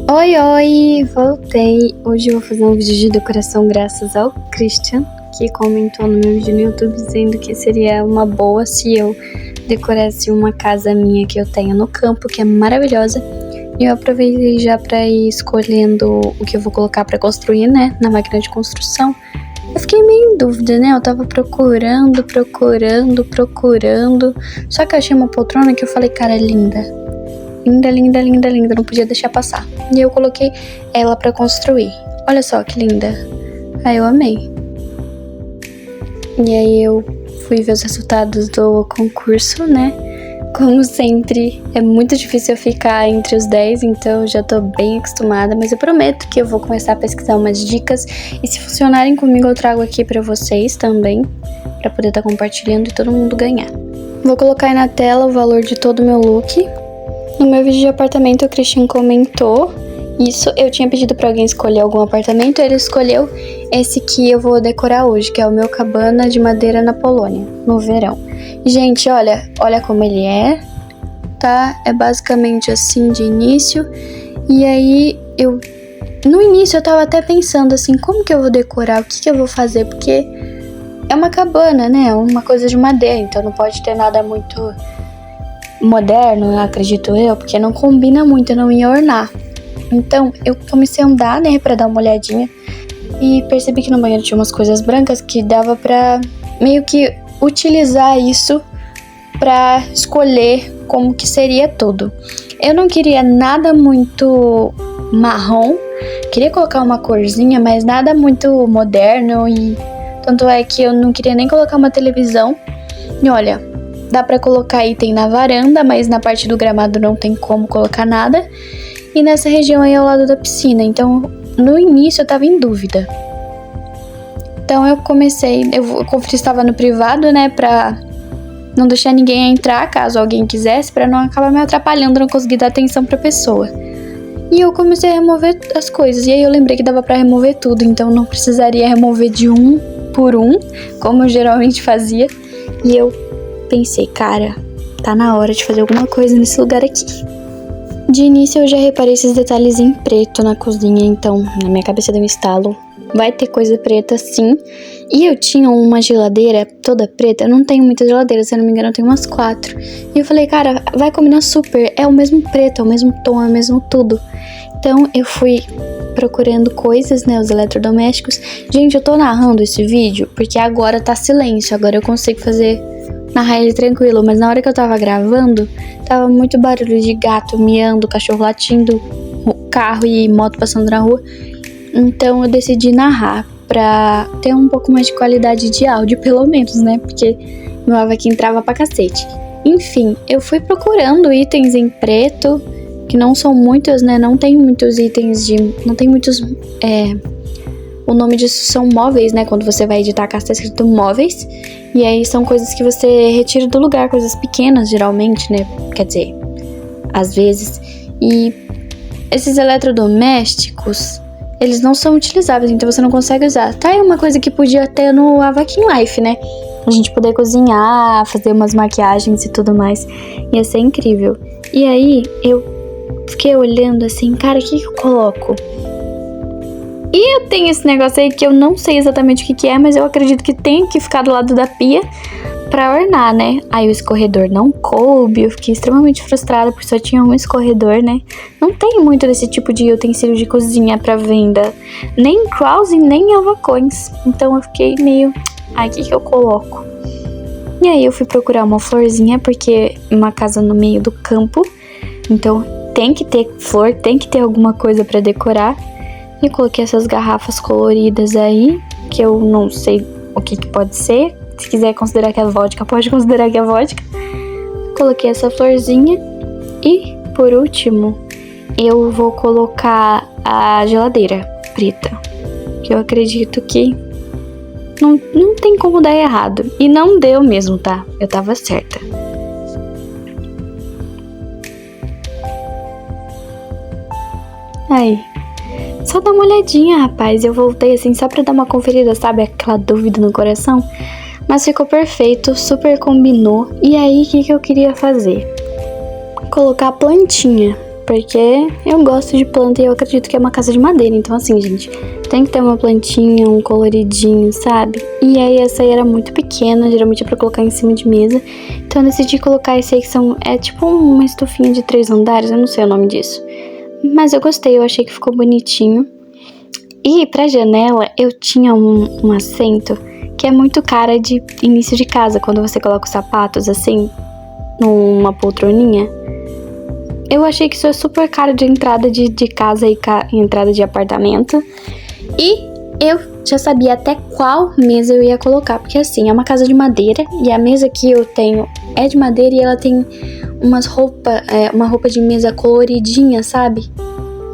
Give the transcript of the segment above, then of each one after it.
Oi, oi, voltei. Hoje eu vou fazer um vídeo de decoração graças ao Christian, que comentou no meu vídeo no YouTube dizendo que seria uma boa se eu decorasse uma casa minha que eu tenho no campo, que é maravilhosa. E eu aproveitei já pra ir escolhendo o que eu vou colocar pra construir, né, na máquina de construção. Eu fiquei meio em dúvida, né, eu tava procurando, só que eu achei uma poltrona que eu falei, cara, é linda. Linda, não podia deixar passar. E eu coloquei ela pra construir. Olha só que linda. Aí eu amei. E aí eu fui ver os resultados do concurso, né? Como sempre, é muito difícil eu ficar entre os 10, então eu já tô bem acostumada, mas eu prometo que eu vou começar a pesquisar umas dicas e se funcionarem comigo eu trago aqui pra vocês também, pra poder estar compartilhando e todo mundo ganhar. Vou colocar aí na tela o valor de todo o meu look. No meu vídeo de apartamento, o Christian comentou isso. Eu tinha pedido pra alguém escolher algum apartamento, ele escolheu esse que eu vou decorar hoje, que é o meu cabana de madeira na Polônia, no verão. Gente, olha como ele é, tá? É basicamente assim de início. E aí, no início eu tava até pensando assim, como que eu vou decorar, o que eu vou fazer, porque é uma cabana, né? Uma coisa de madeira, então não pode ter nada muito moderno, acredito eu, porque não combina muito, eu não ia ornar. Então eu comecei a andar, né, pra dar uma olhadinha e percebi que no banheiro tinha umas coisas brancas que dava pra meio que utilizar isso pra escolher como que seria tudo. Eu não queria nada muito marrom, queria colocar uma corzinha, mas nada muito moderno, e tanto é que eu não queria nem colocar uma televisão. E olha, dá pra colocar item na varanda, mas na parte do gramado não tem como colocar nada. E nessa região aí ao lado da piscina. Então, no início eu tava em dúvida. Então eu comecei, eu estava no privado, né, pra não deixar ninguém entrar, caso alguém quisesse, pra não acabar me atrapalhando, não conseguir dar atenção pra pessoa. E eu comecei a remover as coisas. E aí eu lembrei que dava pra remover tudo, então não precisaria remover de um por um, como eu geralmente fazia. E eu pensei, cara, tá na hora de fazer alguma coisa nesse lugar aqui. De início eu já reparei esses detalhes em preto na cozinha, então na minha cabeça deu um estalo. Vai ter coisa preta sim. E eu tinha uma geladeira toda preta, eu não tenho muita geladeira, se eu não me engano eu tenho umas 4. E eu falei, cara, vai combinar super, é o mesmo preto, é o mesmo tom, é o mesmo tudo. Então eu fui procurando coisas, né, os eletrodomésticos. Gente, eu tô narrando esse vídeo porque agora tá silêncio, agora eu consigo narrar ele tranquilo, mas na hora que eu tava gravando, tava muito barulho de gato miando, cachorro latindo, carro e moto passando na rua. Então eu decidi narrar pra ter um pouco mais de qualidade de áudio, pelo menos, né? Porque meu avaquinho trava pra cacete. Enfim, eu fui procurando itens em preto, que não são muitos, né? Não tem muitos itens não tem muitos... O nome disso são móveis, né? Quando você vai editar a casa tá escrito móveis. E aí são coisas que você retira do lugar, coisas pequenas geralmente, né? Quer dizer, às vezes. E esses eletrodomésticos, eles não são utilizáveis, então você não consegue usar. Tá aí uma coisa que podia ter no Avakin Life, né? A gente poder cozinhar, fazer umas maquiagens e tudo mais. Ia ser incrível. E aí eu fiquei olhando assim, cara, o que eu coloco? E eu tenho esse negócio aí que eu não sei exatamente o que é, mas eu acredito que tem que ficar do lado da pia pra ornar, né? Aí o escorredor não coube, eu fiquei extremamente frustrada porque só tinha um escorredor, né? Não tem muito desse tipo de utensílio de cozinha pra venda, nem em Krause, nem em Avacões. Então eu fiquei meio, o que eu coloco? E aí eu fui procurar uma florzinha, porque uma casa no meio do campo, então tem que ter flor, tem que ter alguma coisa pra decorar. E coloquei essas garrafas coloridas aí, que eu não sei o que pode ser. Se quiser considerar que é vodka, pode considerar que é vodka. Coloquei essa florzinha. E, por último, eu vou colocar a geladeira preta, que eu acredito que não tem como dar errado. E não deu mesmo, tá? Eu tava certa. Aí. Só dá uma olhadinha, rapaz. Eu voltei assim só pra dar uma conferida, sabe? Aquela dúvida no coração. Mas ficou perfeito, super combinou. E aí, o que eu queria fazer? Colocar a plantinha. Porque eu gosto de planta e eu acredito que é uma casa de madeira. Então assim, gente, tem que ter uma plantinha, um coloridinho, sabe? E aí essa aí era muito pequena, geralmente é pra colocar em cima de mesa. Então eu decidi colocar esse aí que é tipo uma estufinha de 3 andares, eu não sei o nome disso. Mas eu gostei, eu achei que ficou bonitinho. E pra janela eu tinha um assento que é muito cara de início de casa, quando você coloca os sapatos assim, numa poltroninha. Eu achei que isso é super caro de entrada de casa e entrada de apartamento. E eu já sabia até qual mesa eu ia colocar, porque assim, é uma casa de madeira e a mesa que eu tenho é de madeira e ela tem uma roupa de mesa coloridinha, sabe?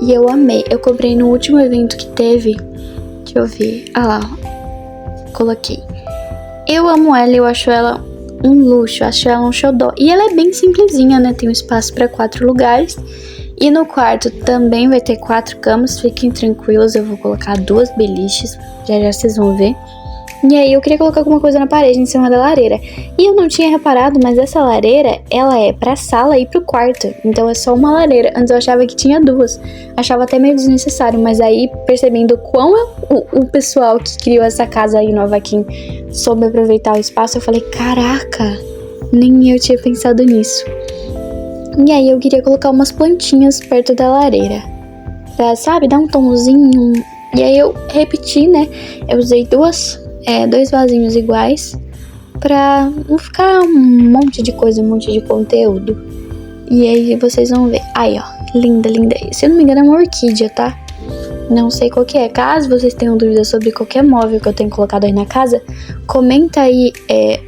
E eu amei. Eu comprei no último evento que teve. Deixa eu ver. Ah lá, coloquei. Eu amo ela, eu acho ela um luxo, acho ela um xodó. E ela é bem simplesinha, né? Tem um espaço para 4 lugares. E no quarto também vai ter 4 camas, fiquem tranquilos, eu vou colocar 2 beliches, já vocês vão ver. E aí eu queria colocar alguma coisa na parede, em cima da lareira. E eu não tinha reparado, mas essa lareira, ela é pra sala e pro quarto. Então é só uma lareira. Antes eu achava que tinha 2. Achava até meio desnecessário, mas aí percebendo quão o pessoal que criou essa casa aí nova aqui soube aproveitar o espaço, eu falei, caraca, nem eu tinha pensado nisso. E aí eu queria colocar umas plantinhas perto da lareira. Pra, sabe, dar um tomzinho. E aí eu repeti, né? Eu usei 2 vasinhos iguais pra não ficar um monte de coisa, um monte de conteúdo. E aí vocês vão ver. Aí, ó, linda, linda. Se eu não me engano é uma orquídea, tá? Não sei qual que é. Caso vocês tenham dúvidas sobre qualquer móvel que eu tenho colocado aí na casa, comenta aí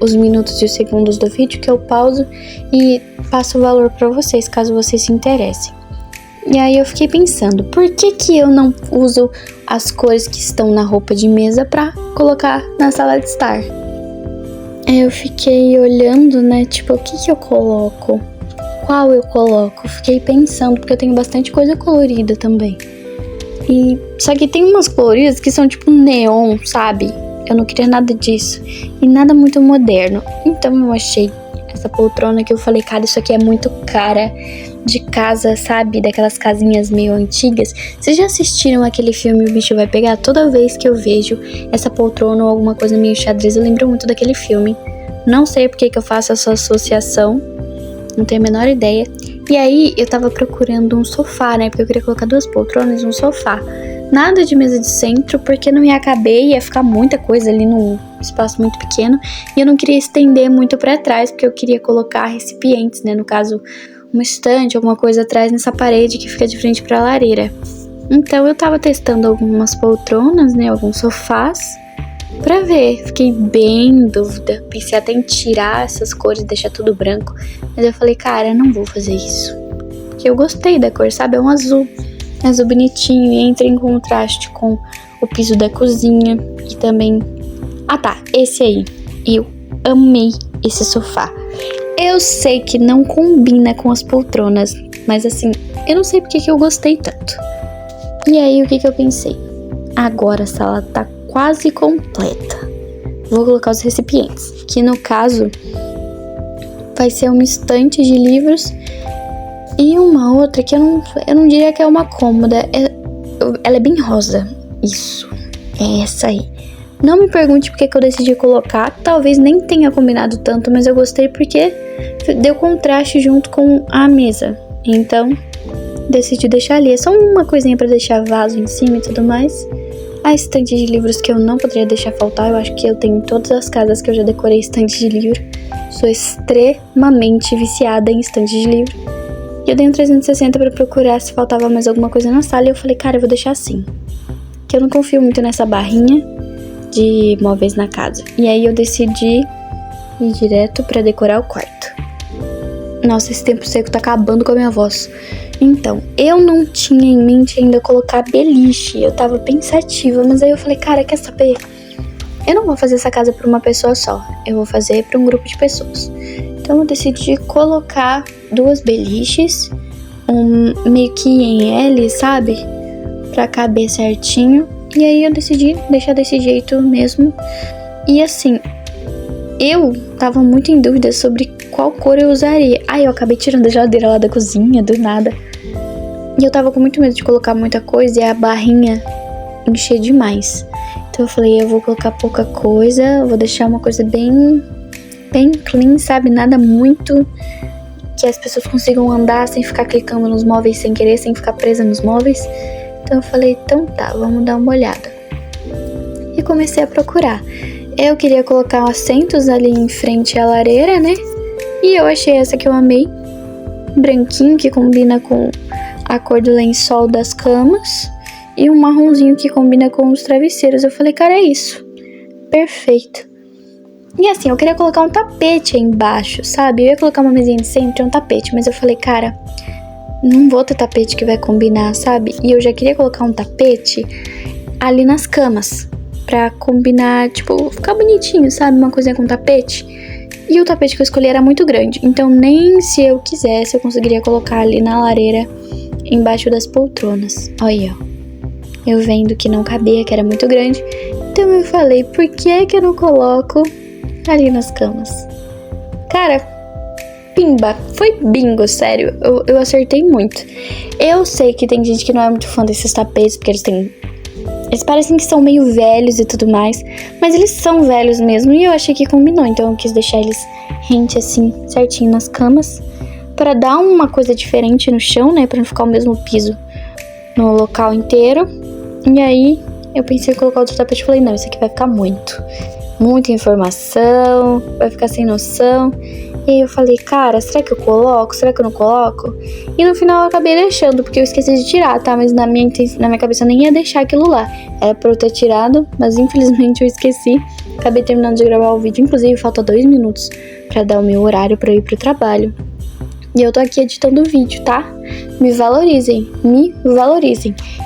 os minutos e os segundos do vídeo que eu pauso e passo o valor pra vocês, caso vocês se interessem. E aí eu fiquei pensando, por que eu não uso as cores que estão na roupa de mesa pra colocar na sala de estar? Eu fiquei olhando, né, tipo, o que eu coloco? Qual eu coloco? Fiquei pensando, porque eu tenho bastante coisa colorida também. Só que tem umas coloridas que são tipo neon, sabe? Eu não queria nada disso. E nada muito moderno. Então eu achei essa poltrona que eu falei, cara, isso aqui é muito cara de casa, sabe? Daquelas casinhas meio antigas. Vocês já assistiram aquele filme O Bicho Vai Pegar? Toda vez que eu vejo essa poltrona ou alguma coisa meio xadrez, eu lembro muito daquele filme. Não sei por que eu faço essa associação. Não tenho a menor ideia. E aí eu tava procurando um sofá, né? Porque eu queria colocar 2 poltronas e um sofá. Nada de mesa de centro, porque não ia caber, ia ficar muita coisa ali num espaço muito pequeno. E eu não queria estender muito pra trás, porque eu queria colocar recipientes, né? No caso, uma estante, alguma coisa atrás nessa parede que fica de frente pra lareira. Então eu tava testando algumas poltronas, né? Alguns sofás, pra ver. Fiquei bem em dúvida. Pensei até em tirar essas cores e deixar tudo branco. Mas eu falei, cara, não vou fazer isso. Porque eu gostei da cor, sabe? É um azul bonitinho e entra em contraste com o piso da cozinha. E também... Ah tá, esse aí. Eu amei esse sofá. Eu sei que não combina com as poltronas, mas assim, eu não sei porque que eu gostei tanto. E aí, o que eu pensei? Agora a sala tá quase completa. Vou colocar os recipientes, que no caso vai ser uma estante de livros e uma outra que eu não diria que é uma cômoda. Ela é bem rosa. Isso, é essa aí. Não me pergunte porque que eu decidi colocar. Talvez nem tenha combinado tanto, mas eu gostei porque deu contraste junto com a mesa. Então, decidi deixar ali. É só uma coisinha pra deixar vaso em cima e tudo mais. A estante de livros que eu não poderia deixar faltar. Eu acho que eu tenho em todas as casas que eu já decorei estante de livro. Sou extremamente viciada em estante de livro. E eu dei um 360 pra procurar se faltava mais alguma coisa na sala. E eu falei, cara, eu vou deixar assim. Que eu não confio muito nessa barrinha de móveis na casa. E aí eu decidi ir direto pra decorar o quarto. Nossa, esse tempo seco tá acabando com a minha voz. Então, eu não tinha em mente ainda colocar beliche. Eu tava pensativa, mas aí eu falei, cara, quer saber? Eu não vou fazer essa casa pra uma pessoa só. Eu vou fazer pra um grupo de pessoas. Então eu decidi colocar 2 beliches, meio que em L, sabe? Pra caber certinho. E aí eu decidi deixar desse jeito mesmo. E assim, eu tava muito em dúvida sobre qual cor eu usaria. Aí eu acabei tirando a geladeira lá da cozinha, do nada. E eu tava com muito medo de colocar muita coisa e a barrinha encher demais. Então eu falei, eu vou colocar pouca coisa, vou deixar uma coisa bem clean, sabe? Nada muito que as pessoas consigam andar sem ficar clicando nos móveis sem querer, sem ficar presa nos móveis. Então eu falei, então tá, vamos dar uma olhada. E comecei a procurar. Eu queria colocar assentos ali em frente à lareira, né? E eu achei essa que eu amei. Branquinho, que combina com a cor do lençol das camas. E um marronzinho que combina com os travesseiros. Eu falei, cara, é isso. Perfeito. E assim, eu queria colocar um tapete aí embaixo, sabe? Eu ia colocar uma mesinha de centro e um tapete. Mas eu falei, cara, não vou ter tapete que vai combinar, sabe? E eu já queria colocar um tapete ali nas camas. Pra combinar, tipo, ficar bonitinho, sabe? Uma coisinha com tapete. E o tapete que eu escolhi era muito grande. Então nem se eu quisesse eu conseguiria colocar ali na lareira, embaixo das poltronas. Olha, ó. Eu vendo que não cabia, que era muito grande. Então eu falei, por que eu não coloco ali nas camas? Cara, pimba, foi bingo, sério. Eu acertei muito. Eu sei que tem gente que não é muito fã desses tapetes, porque eles parecem que são meio velhos e tudo mais, mas eles são velhos mesmo e eu achei que combinou, então eu quis deixar eles rente assim, certinho nas camas, pra dar uma coisa diferente no chão, né, pra não ficar o mesmo piso no local inteiro. E aí eu pensei em colocar outro tapete e falei, não, isso aqui vai ficar muita informação, vai ficar sem noção. E aí eu falei, cara, será que eu coloco? Será que eu não coloco? E no final eu acabei deixando, porque eu esqueci de tirar, tá? Mas na minha cabeça eu nem ia deixar aquilo lá. Era pra eu ter tirado, mas infelizmente eu esqueci. Acabei terminando de gravar o vídeo, inclusive falta 2 minutos pra dar o meu horário pra eu ir pro trabalho. E eu tô aqui editando o vídeo, tá? Me valorizem.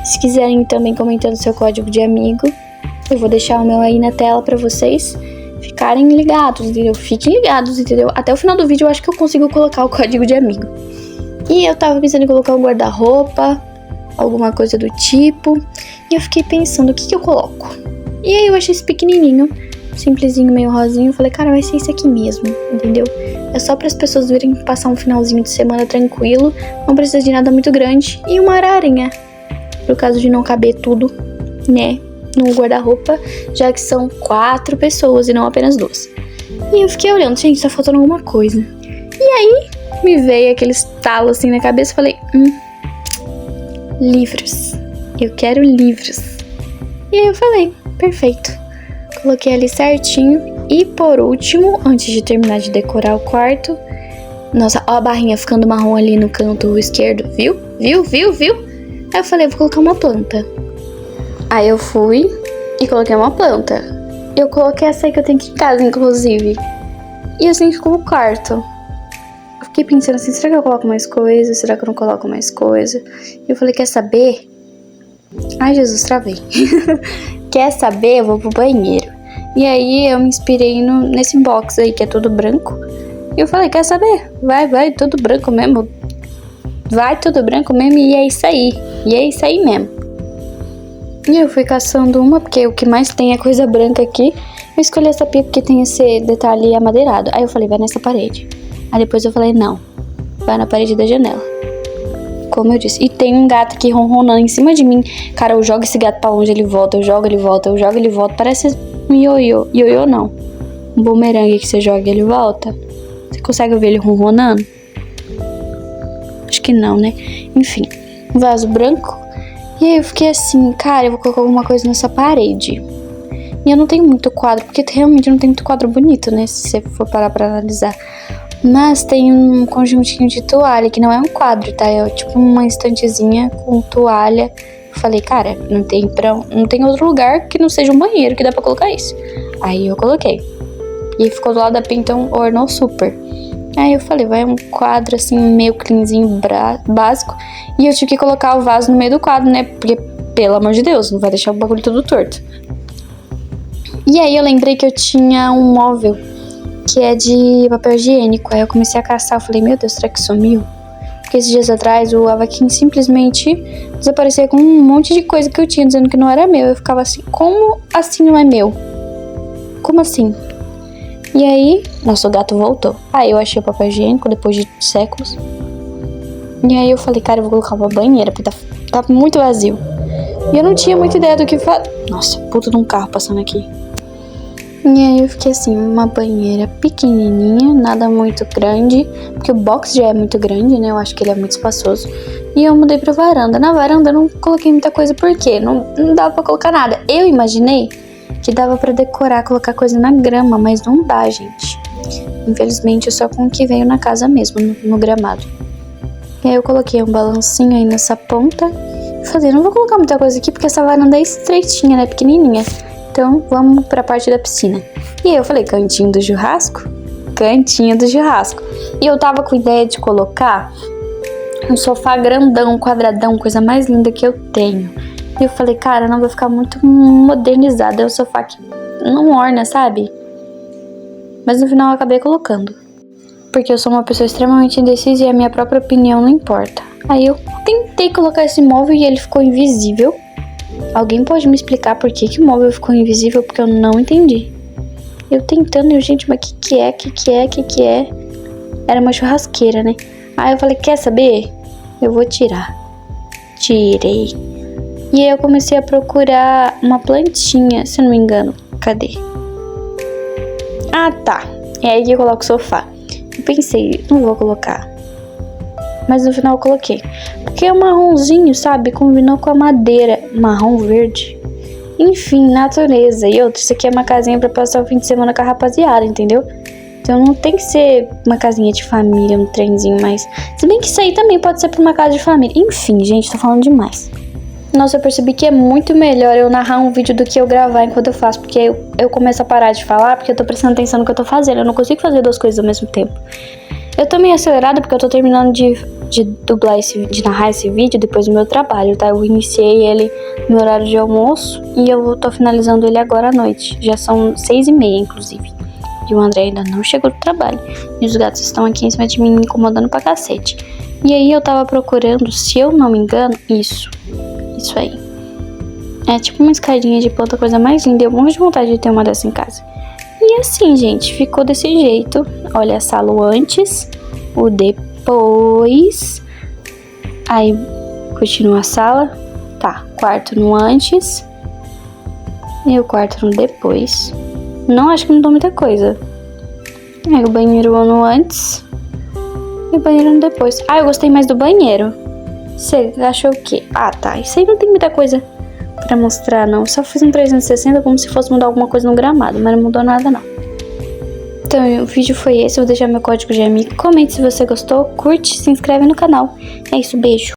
Se quiserem também comentando seu código de amigo, eu vou deixar o meu aí na tela pra vocês ficarem ligados, entendeu? Fiquem ligados, entendeu? Até o final do vídeo eu acho que eu consigo colocar o código de amigo. E eu tava pensando em colocar um guarda-roupa, alguma coisa do tipo. E eu fiquei pensando, o que eu coloco? E aí eu achei esse pequenininho, simplesinho, meio rosinho. Eu falei, cara, vai ser esse aqui mesmo, entendeu? É só para as pessoas virem passar um finalzinho de semana tranquilo. Não precisa de nada muito grande. E uma ararinha, por caso de não caber tudo, né, no guarda-roupa, já que são 4 pessoas e não apenas 2. E eu fiquei olhando, gente, tá faltando alguma coisa. E aí, me veio aquele estalo assim na cabeça, falei, livros. Eu quero livros. E aí eu falei, perfeito. Coloquei ali certinho. E por último, antes de terminar de decorar o quarto, nossa, ó a barrinha ficando marrom ali no canto esquerdo, viu? Viu? Aí eu falei, vou colocar uma planta. Aí eu fui e coloquei uma planta. Eu coloquei essa aí que eu tenho aqui em casa, inclusive. E assim ficou o quarto. Eu fiquei pensando assim, será que eu coloco mais coisa? Será que eu não coloco mais coisa? E eu falei, quer saber? Ai, Jesus, travei. Quer saber? Eu vou pro banheiro. E aí eu me inspirei nesse box aí, que é todo branco. E eu falei, quer saber? Vai, tudo branco mesmo. Vai, tudo branco mesmo, e é isso aí. E é isso aí mesmo. E eu fui caçando uma, porque o que mais tem é coisa branca aqui. Eu escolhi essa pia porque tem esse detalhe amadeirado. Aí eu falei, vai nessa parede. Aí depois eu falei, não, vai na parede da janela. Como eu disse. E tem um gato aqui ronronando em cima de mim. Cara, eu jogo esse gato pra longe, ele volta. Eu jogo, ele volta. Parece um ioiô. Ioiô não. Um bumerangue que você joga e ele volta. Você consegue ouvir ele ronronando? Acho que não, né? Enfim, um vaso branco. E aí eu fiquei assim, cara, eu vou colocar alguma coisa nessa parede. E eu não tenho muito quadro, porque realmente não tem muito quadro bonito, né? Se você for parar pra analisar. Mas tem um conjuntinho de toalha, que não é um quadro, tá? É tipo uma estantezinha com toalha. Eu falei, cara, não tem outro lugar que não seja um banheiro que dá pra colocar isso. Aí eu coloquei. E ficou do lado da pia, então ornou super. Aí eu falei, vai um quadro assim, meio cleanzinho, básico. E eu tive que colocar o vaso no meio do quadro, né? Porque, pelo amor de Deus, não vai deixar o bagulho todo torto. E aí eu lembrei que eu tinha um móvel que é de papel higiênico. Aí eu comecei a caçar, eu falei, meu Deus, será que sumiu? Porque esses dias atrás o Avaquim simplesmente desaparecia com um monte de coisa que eu tinha, dizendo que não era meu. Eu ficava assim, como assim não é meu? Como assim? E aí, nosso gato voltou. Aí eu achei o papel higiênico depois de séculos. E aí eu falei, cara, eu vou colocar uma banheira, porque tá muito vazio. E eu não tinha muita ideia do que fazer. Nossa, puta de um carro passando aqui. E aí eu fiquei assim, uma banheira pequenininha, nada muito grande, porque o box já é muito grande, né? Eu acho que ele é muito espaçoso. E eu mudei pra varanda. Na varanda eu não coloquei muita coisa, porque não dava pra colocar nada. Eu imaginei que dava pra decorar, colocar coisa na grama, mas não dá, gente. Infelizmente, só com o que veio na casa mesmo, no gramado. E aí eu coloquei um balancinho aí nessa ponta. Falei, não vou colocar muita coisa aqui, porque essa varanda é estreitinha, né? Pequenininha. Então, vamos pra parte da piscina. E aí eu falei, cantinho do churrasco? Cantinho do churrasco. E eu tava com ideia de colocar um sofá grandão, quadradão, coisa mais linda que eu tenho. E eu falei, cara, não vai ficar muito modernizado. É um sofá que não orna, sabe? Mas no final eu acabei colocando. Porque eu sou uma pessoa extremamente indecisa e a minha própria opinião não importa. Aí eu tentei colocar esse móvel e ele ficou invisível. Alguém pode me explicar por que o móvel ficou invisível? Porque eu não entendi. Eu tentando, eu, gente, mas que é? Era uma churrasqueira, né? Aí eu falei, quer saber? Eu vou tirar. Tirei. E aí eu comecei a procurar uma plantinha, se eu não me engano. Cadê? Ah, tá. É aí que eu coloco o sofá. Eu pensei, não vou colocar. Mas no final eu coloquei. Porque é um marronzinho, sabe? Combinou com a madeira. Marrom verde. Enfim, natureza. E outra, isso aqui é uma casinha pra passar o fim de semana com a rapaziada, entendeu? Então não tem que ser uma casinha de família, um trenzinho mais. Se bem que isso aí também pode ser pra uma casa de família. Enfim, gente, tô falando demais. Nossa, eu percebi que é muito melhor eu narrar um vídeo do que eu gravar enquanto eu faço. Porque eu começo a parar de falar, porque eu tô prestando atenção no que eu tô fazendo. Eu não consigo fazer duas coisas ao mesmo tempo. Eu tô meio acelerada porque eu tô terminando de dublar de narrar esse vídeo depois do meu trabalho, tá? Eu iniciei ele no horário de almoço e eu tô finalizando ele agora à noite. Já são 6h30, inclusive. E o André ainda não chegou do trabalho. E os gatos estão aqui em cima de mim me incomodando pra cacete. E aí eu tava procurando, se eu não me engano, isso aí. É tipo uma escadinha de planta, coisa mais linda. Eu morro de vontade de ter uma dessa em casa. E assim, gente, ficou desse jeito. Olha a sala o antes, o depois. Aí, continua a sala. Tá, quarto no antes. E o quarto no depois. Não, acho que não mudou muita coisa. Aí o banheiro no antes. E o banheiro no depois. Ah, eu gostei mais do banheiro. Você achou o quê? Ah, tá, isso aí não tem muita coisa pra mostrar, não. Só fiz um 360 como se fosse mudar alguma coisa no gramado, mas não mudou nada, não. Então, o vídeo foi esse. Eu vou deixar meu código de amigo. Comente se você gostou, curte, se inscreve no canal. É isso, beijo.